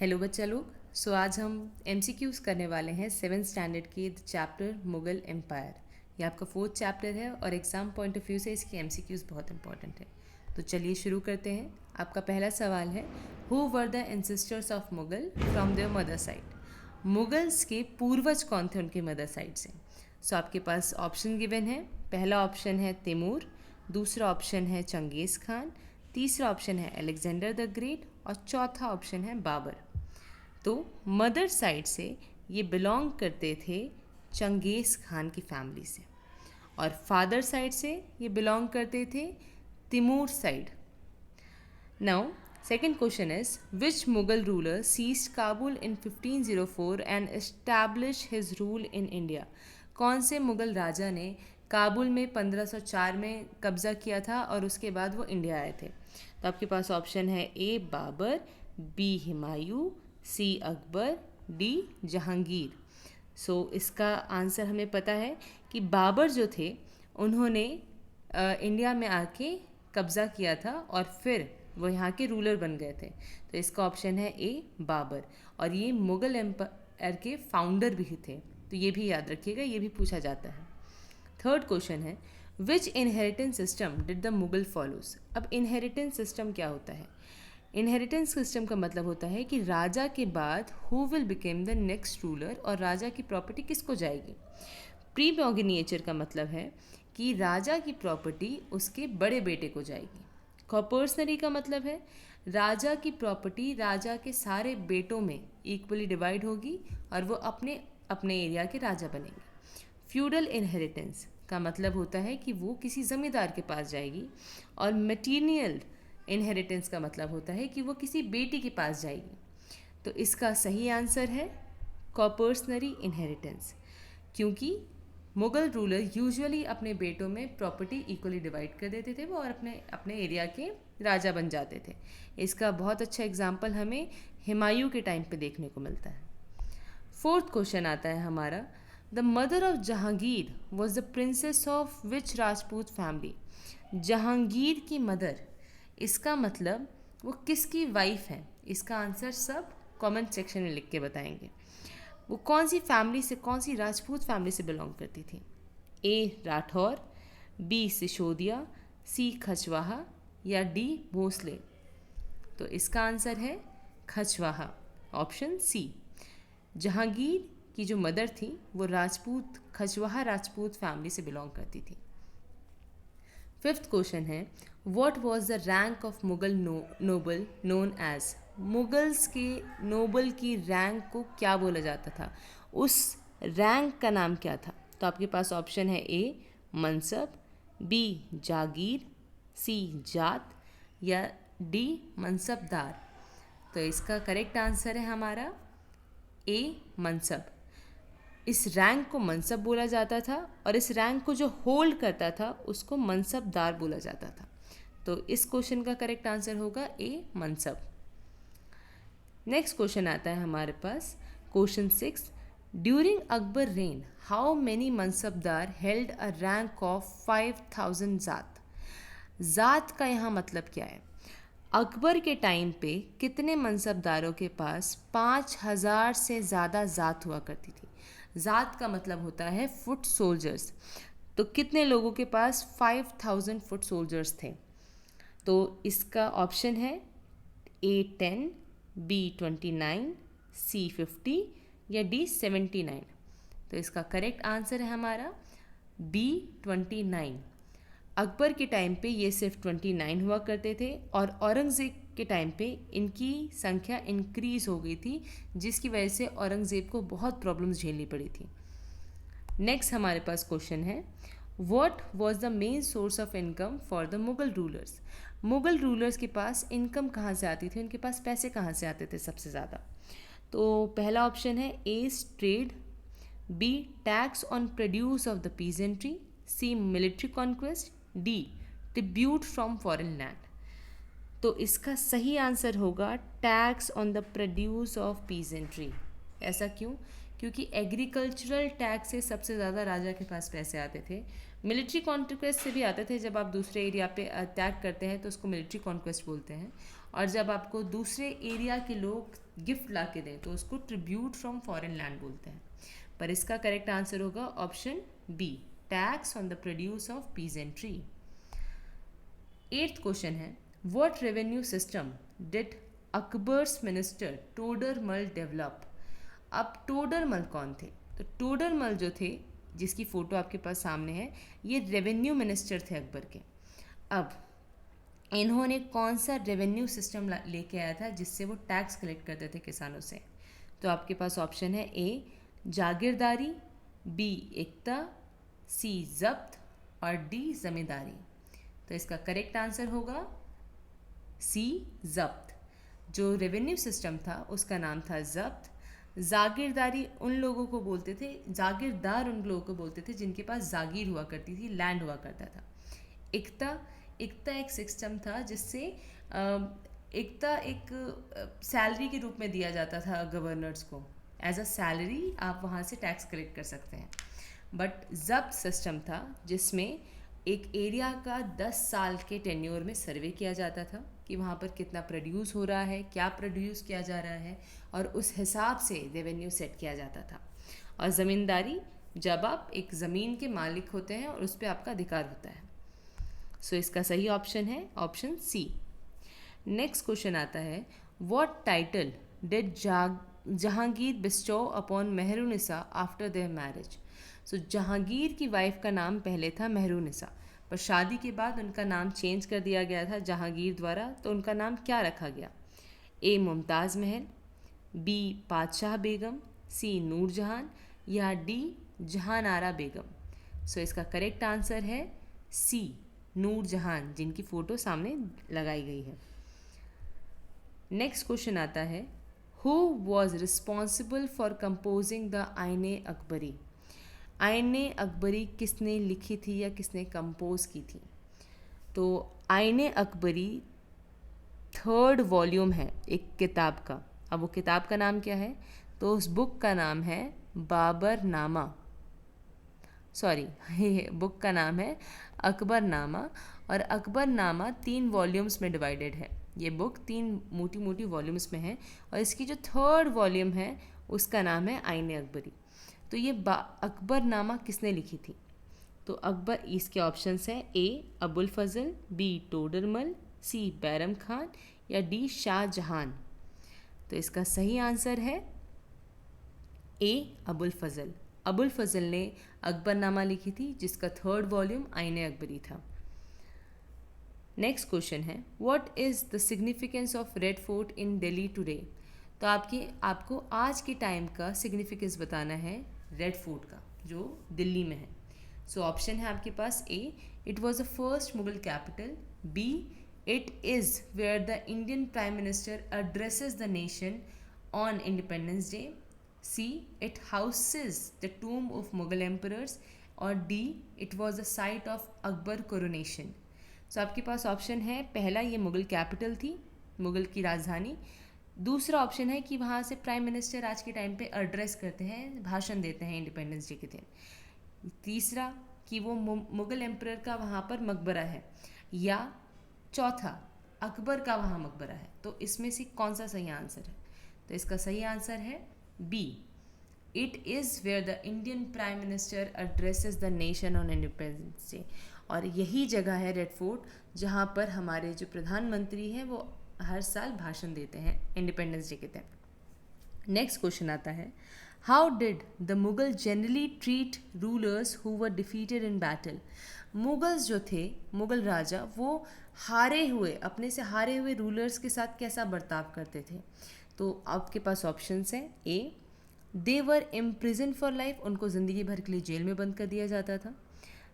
Hello बच्चा लोग। आज हम MCQs करने वाले हैं 7th स्टैंडर्ड के चैप्टर मुगल एम्पायर। ये आपका 4th चैप्टर है और एग्ज़ाम पॉइंट ऑफ व्यू से इसके MCQs बहुत इंपॉर्टेंट है। तो चलिए शुरू करते हैं। आपका पहला सवाल है, who were the ancestors of Mughal from there mother side. Mughals के पूर्वज कौन थे उनके मदर साइड से। आपके पास ऑप्शन गिवन है। पहला ऑप्शन है तैमूर, दूसरा ऑप्शन है चंगेज़ खान, तीसरा ऑप्शन है अलेक्जेंडर द ग्रेट और चौथा ऑप्शन है बाबर। तो मदर साइड से ये बिलोंग करते थे चंगेज़ खान की फैमिली से और फादर साइड से ये बिलोंग करते थे Timur side. Now second question is, which Mughal ruler seized Kabul in 1504 and establish his rule in India. कौन से मुगल राजा ने काबुल में 1504 में कब्ज़ा किया था और उसके बाद वो इंडिया आए थे। तो आपके पास ऑप्शन है ए बाबर, बी हुमायूं, सी अकबर, डी जहांगीर। इसका आंसर हमें पता है कि बाबर जो थे उन्होंने इंडिया में आके कब्ज़ा किया था और फिर वो यहाँ के रूलर बन गए थे। तो इसका ऑप्शन है ए बाबर और ये मुग़ल एम्पायर के फाउंडर भी थे। तो ये भी याद रखिएगा, ये भी पूछा जाता है। थर्ड क्वेश्चन है, which inheritance system did the Mughal follows. अब इनहेरिटेंस सिस्टम क्या होता है। इनहेरिटेंस सिस्टम का मतलब होता है कि राजा के बाद who will became the next ruler और राजा की प्रॉपर्टी किसको जाएगी। प्रीमोर्गेनेचर का मतलब है कि राजा की प्रॉपर्टी उसके बड़े बेटे को जाएगी। कॉपर्सनरी का मतलब है राजा की प्रॉपर्टी राजा के सारे बेटों में इक्वली डिवाइड होगी और वो अपने अपने एरिया के राजा बनेंगे। फ्यूडल इनहेरिटेंस का मतलब होता है कि वो किसी ज़मींदार के पास जाएगी और मैट्रिनियल इनहेरिटेंस का मतलब होता है कि वो किसी बेटी के पास जाएगी। तो इसका सही आंसर है कॉपर्सनरी इनहेरिटेंस, क्योंकि मुग़ल रूलर यूजुअली अपने बेटों में प्रॉपर्टी इक्वली डिवाइड कर देते थे वो और अपने अपने एरिया के राजा बन जाते थे। इसका बहुत अच्छा एग्जाम्पल हमें हुमायूं के टाइम पे देखने को मिलता है। फोर्थ क्वेश्चन आता है हमारा, the mother of Jahangir was the princess of which Rajput family. Jahangir की मदर, इसका मतलब वो किसकी वाइफ है। इसका आंसर सब कमेंट सेक्शन में लिख के बताएंगे। वो कौन सी फैमिली से, कौन सी राजपूत फैमिली से बिलोंग करती थी। ए राठौर, बी सिसोदिया, सी खचवाहा या डी भोसले। तो इसका आंसर है खचवाहा, ऑप्शन सी। जहांगीर की जो मदर थी वो राजपूत खचवाहा राजपूत फैमिली से बिलोंग करती थी। फिफ्थ क्वेश्चन है, what was the rank of Mughal noble known as. Mughals के नोबल की रैंक को क्या बोला जाता था, उस रैंक का नाम क्या था। तो आपके पास ऑप्शन है ए मनसब, बी जागीर, सी जात या डी मनसबदार। तो इसका करेक्ट आंसर है हमारा ए मनसब। इस रैंक को मनसब बोला जाता था और इस रैंक को जो होल्ड करता था उसको मनसबदार बोला जाता था। तो इस क्वेश्चन का करेक्ट आंसर होगा ए मनसब। नेक्स्ट क्वेश्चन आता है हमारे पास, question 6, during Akbar reign how many mansabdar held a rank of 5000 zat. जात का यहाँ मतलब क्या है। अकबर के टाइम पे कितने मनसबदारों के पास 5000 से ज़्यादा जात हुआ करती थी। जात का मतलब होता है फुट सोल्जर्स। तो कितने लोगों के पास 5000 फुट सोल्जर्स थे। तो इसका ऑप्शन है ए 10, बी 29, सी 50 या डी 79। तो इसका करेक्ट आंसर है हमारा बी 29। अकबर के टाइम पे ये सिर्फ 29 हुआ करते थे और औरंगज़ेब के टाइम पे इनकी संख्या इंक्रीज़ हो गई थी, जिसकी वजह से औरंगज़ेब को बहुत प्रॉब्लम्स झेलनी पड़ी थी। नेक्स्ट हमारे पास क्वेश्चन है, what was the main source of income for the Mughal rulers. Mughal rulers के पास इनकम कहाँ से आती थी, उनके पास पैसे कहाँ से आते थे सबसे ज़्यादा। तो पहला ऑप्शन है A trade, B tax on produce of the peasantry, C military conquest, D tribute from foreign land. तो इसका सही आंसर होगा tax on the produce of peasantry. ऐसा क्यों, क्योंकि एग्रीकल्चरल टैक्स से सबसे ज़्यादा राजा के पास पैसे आते थे। मिलिट्री कॉन्क्वेस्ट से भी आते थे, जब आप दूसरे एरिया पे अटैक करते हैं तो उसको मिलिट्री कॉन्क्वेस्ट बोलते हैं। और जब आपको दूसरे एरिया के लोग गिफ्ट ला के दें तो उसको ट्रिब्यूट फ्रॉम फॉरेन लैंड बोलते हैं। पर इसका करेक्ट आंसर होगा option B, tax on the produce of peasantry. 8th question है, what revenue system did Akbar's minister Todarmal develop. अब टोडरमल कौन थे? तो टोडरमल जो थे, जिसकी फ़ोटो आपके पास सामने है, ये रेवेन्यू मिनिस्टर थे अकबर के। अब इन्होंने कौन सा रेवेन्यू सिस्टम लेके आया था जिससे वो टैक्स कलेक्ट करते थे किसानों से? तो आपके पास ऑप्शन है ए जागीरदारी, बी एकता, सी जब्त और डी जमींदारी। तो इसका करेक्ट आंसर होगा सी जब्त। जो रेवेन्यू सिस्टम था उसका नाम था जब्त। जागीरदारी उन लोगों को बोलते थे, जागीरदार उन लोगों को बोलते थे जिनके पास जागीर हुआ करती थी, लैंड हुआ करता था। एकता एक सिस्टम था जिससे एकता एक सैलरी के रूप में दिया जाता था गवर्नर्स को, एज अ सैलरी आप वहाँ से टैक्स कलेक्ट कर सकते हैं। बट जब्त सिस्टम था जिसमें एक एरिया का 10 साल के टेन्योर में सर्वे किया जाता था कि वहाँ पर कितना प्रोड्यूस हो रहा है, क्या प्रोड्यूस किया जा रहा है, और उस हिसाब से रेवेन्यू सेट किया जाता था। और ज़मींदारी, जब आप एक ज़मीन के मालिक होते हैं और उस पर आपका अधिकार होता है। सो इसका सही ऑप्शन है ऑप्शन सी। नेक्स्ट क्वेश्चन आता है, what title did Jahangir bestow upon Mehrunissa after their marriage. So Jahangir की वाइफ का नाम पहले था मेहरुनिसा, पर शादी के बाद उनका नाम चेंज कर दिया गया था जहांगीर द्वारा। तो उनका नाम क्या रखा गया? ए मुमताज़ महल, बी बादशाह बेगम, सी नूरजहान या डी जहानारा बेगम। सो इसका करेक्ट आंसर है सी नूरजहान, जिनकी फ़ोटो सामने लगाई गई है। नेक्स्ट क्वेश्चन आता है, who was responsible for composing the आईने अकबरी। आईने अकबरी किसने लिखी थी या किसने कंपोज की थी? तो आईने अकबरी 3rd वॉल्यूम है एक किताब का। अब वो किताब का नाम क्या है? तो उस बुक का नाम है बाबरनामा, सॉरी बुक का नाम है अकबरनामा। और अकबरनामा 3 वॉल्यूम्स में डिवाइडेड है। ये बुक 3 मोटी मोटी वॉल्यूम्स में है और इसकी जो 3rd वॉल्यूम है उसका नाम है आईने अकबरी। तो ये अकबरनामा किसने लिखी थी? तो अकबर, इसके ऑप्शंस हैं ए अबुल फजल, बी टोडरमल, सी बैरम खान या डी शाहजहान। तो इसका सही आंसर है ए अबुल फजल। अबुल फजल ने अकबरनामा लिखी थी जिसका 3rd वॉल्यूम आईने अकबरी था। नेक्स्ट क्वेश्चन है, what is the significance of red fort in Delhi today. तो आपको आज के टाइम का सिग्निफिकेंस बताना है रेड फोर्ट का जो दिल्ली में है। सो ऑप्शन है आपके पास A it was the first Mughal capital, B it is where the Indian prime minister addresses the nation on independence day, C. It houses the tomb of Mughal emperors, और D. It was the site of Akbar coronation. So आपके पास option है, पहला ये Mughal capital थी, मुगल की राजधानी। दूसरा option है कि वहाँ से प्राइम मिनिस्टर आज के टाइम पे एड्रेस करते हैं, भाषण देते हैं इंडिपेंडेंस डे के दिन। तीसरा कि वो मुगल एम्परर का वहाँ पर मकबरा है, या चौथा अकबर का वहाँ मकबरा है। तो इसमें से कौन सा सही आंसर है? तो इसका सही आंसर है B it is where the Indian prime minister addresses the nation on independence Day. और यही जगह है रेड फोर्ट जहाँ पर हमारे जो प्रधानमंत्री हैं वो हर साल भाषण देते हैं इंडिपेंडेंस डे के दिन। नेक्स्ट क्वेश्चन आता है, how did the Mughal generally treat rulers who were defeated in battle. Mughals जो थे, मुगल राजा, वो अपने से हारे हुए रूलर्स के साथ कैसा बर्ताव करते थे? तो आपके पास ऑप्शंस हैं, ए दे वर इम्प्रिजन फॉर लाइफ, उनको ज़िंदगी भर के लिए जेल में बंद कर दिया जाता था।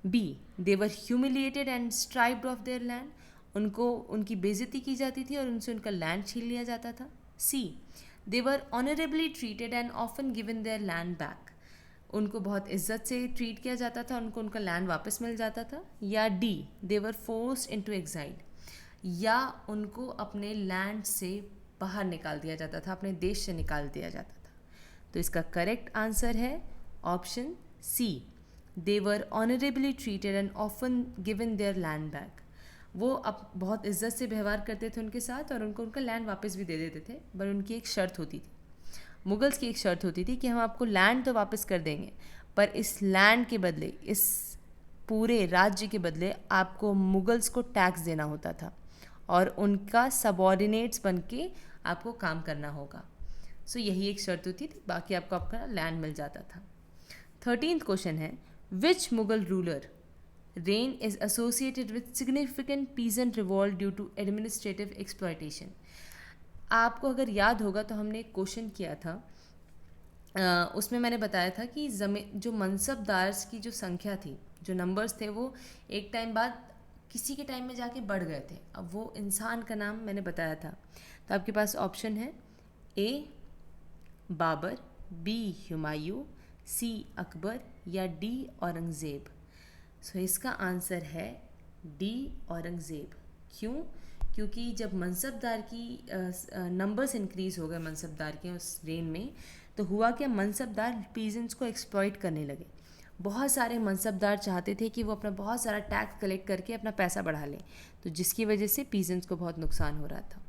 B they were humiliated and stripped of their land, उनकी बेइज्जती की जाती थी और उनसे उनका लैंड छीन लिया जाता था। C they were honourably treated and often given their land back, उनको बहुत इज्जत से ट्रीट किया जाता था, उनको उनका लैंड वापस मिल जाता था। या D they were forced into exile, या उनको अपने लैंड से बाहर निकाल दिया जाता था, अपने देश से निकाल दिया जाता था। तो इसका करेक्ट आंसर है option C, they were honourably treated and often given their land back. वो अब बहुत इज्जत से व्यवहार करते थे उनके साथ और उनको उनका लैंड वापस भी दे देते थे, पर उनकी एक शर्त होती थी। मुगल्स की एक शर्त होती थी कि हम आपको लैंड तो वापस कर देंगे, पर इस लैंड के बदले, इस पूरे राज्य के बदले आपको मुगल्स को टैक्स देना होता था और उनका सबॉर्डिनेट्स बन के आपको काम करना होगा। सो यही एक शर्त होती थी, बाकी आपको आपका लैंड मिल जाता था। 13th क्वेश्चन है, which Mughal ruler reign is associated with significant peasant revolt due to administrative exploitation। आपको अगर याद होगा तो हमने एक क्वेश्चन किया था, उसमें मैंने बताया था कि जो मनसबदार की जो संख्या थी, जो नंबर्स थे, वो एक टाइम बाद किसी के टाइम में जाके बढ़ गए थे। अब वो इंसान का नाम मैंने बताया था। तो आपके पास ऑप्शन है ए बाबर, बी हुमायूं, सी अकबर या डी औरंगज़ेब। सो इसका आंसर है डी औरंगज़ेब। क्यों? क्योंकि जब मनसबदार की नंबर्स इंक्रीज़ हो गए मनसबदार के उस रेन में, तो हुआ क्या, मनसबदार पीजेंट्स को एक्सप्लॉइट करने लगे। बहुत सारे मनसबदार चाहते थे कि वो अपना बहुत सारा टैक्स कलेक्ट करके अपना पैसा बढ़ा लें, तो जिसकी वजह से पीजेंट्स को बहुत नुकसान हो रहा था।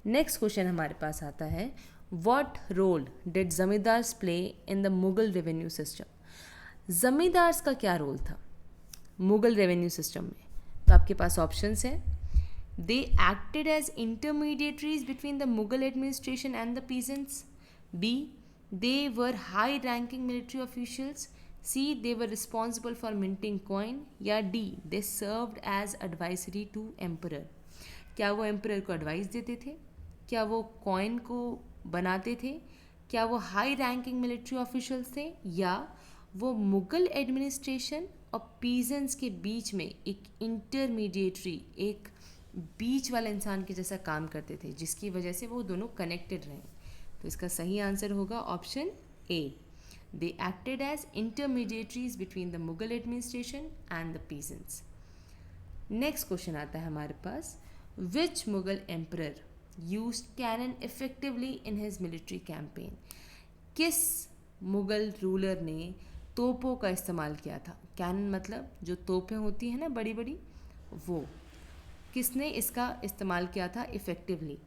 नेक्स्ट क्वेश्चन हमारे पास आता है, what role did zamindars play in the Mughal revenue system. Zamindars का क्या रोल था मुगल रेवेन्यू सिस्टम में? तो आपके पास ऑप्शंस हैं, they acted as intermediaries between the Mughal administration and the peasants, b they were high ranking military officials, c they were responsible for minting coin, या D they served as advisory to emperor. क्या वो emperor को advice देते थे? क्या वो coin को बनाते थे? क्या वो हाई रैंकिंग मिलिट्री ऑफिशियल्स थे? या वो मुगल एडमिनिस्ट्रेशन और पीजेंट्स के बीच में एक इंटरमीडिएटरी, एक बीच वाला इंसान के जैसा काम करते थे, जिसकी वजह से वो दोनों कनेक्टेड रहे? तो इसका सही आंसर होगा option a, they acted as intermediaries between the Mughal administration and the peasants. Next question आता है हमारे पास, which Mughal emperor used cannon effectively in his military campaign. किस मुगल रूलर ने तोपों का इस्तेमाल किया था? कैनन मतलब जो तोपें होती हैं ना बड़ी बड़ी, वो किसने इसका इस्तेमाल किया था इफ़ेक्टिवली?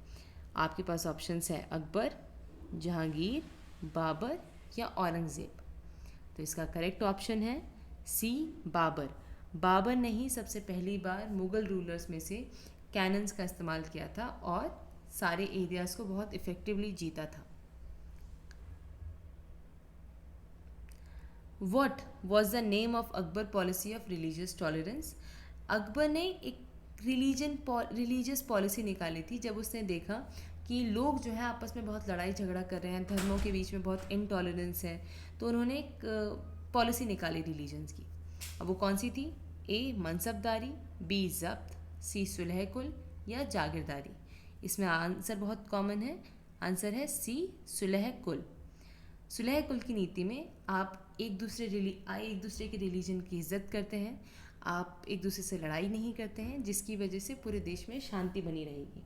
आपके पास ऑप्शंस है अकबर, जहांगीर, बाबर या औरंगज़ेब। तो इसका करेक्ट ऑप्शन है सी बाबर। बाबर ने ही सबसे पहली बार मुग़ल रूलर्स में से कैनन्स का इस्तेमाल किया था और सारे एरियाज़ को बहुत इफ़ेक्टिवली जीता था। What was the name of Akbar policy of religious tolerance? Akbar ने एक रिलीजियस पॉलिसी निकाली थी जब उसने देखा कि लोग जो है आपस में बहुत लड़ाई झगड़ा कर रहे हैं, धर्मों के बीच में बहुत इनटॉलरेंस है, तो उन्होंने एक पॉलिसी निकाली रिलीजन्स की। अब वो कौन सी थी? ए मनसबदारी, बी जब्त, सी सुलह कुल या जागीरदारी। इसमें आंसर बहुत कॉमन है, आंसर है सी सुलह कुल। सुलह कुल की नीति में आप एक दूसरे के रिलीजन की इज्जत करते हैं, आप एक दूसरे से लड़ाई नहीं करते हैं, जिसकी वजह से पूरे देश में शांति बनी रहेगी।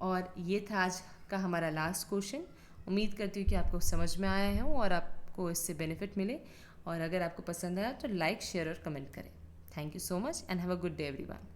और ये था आज का हमारा लास्ट क्वेश्चन। उम्मीद करती हूँ कि आपको समझ में आया है और आपको इससे बेनिफिट मिले, और अगर आपको पसंद आया तो लाइक, शेयर और कमेंट करें। Thank you so much and have a good day everyone.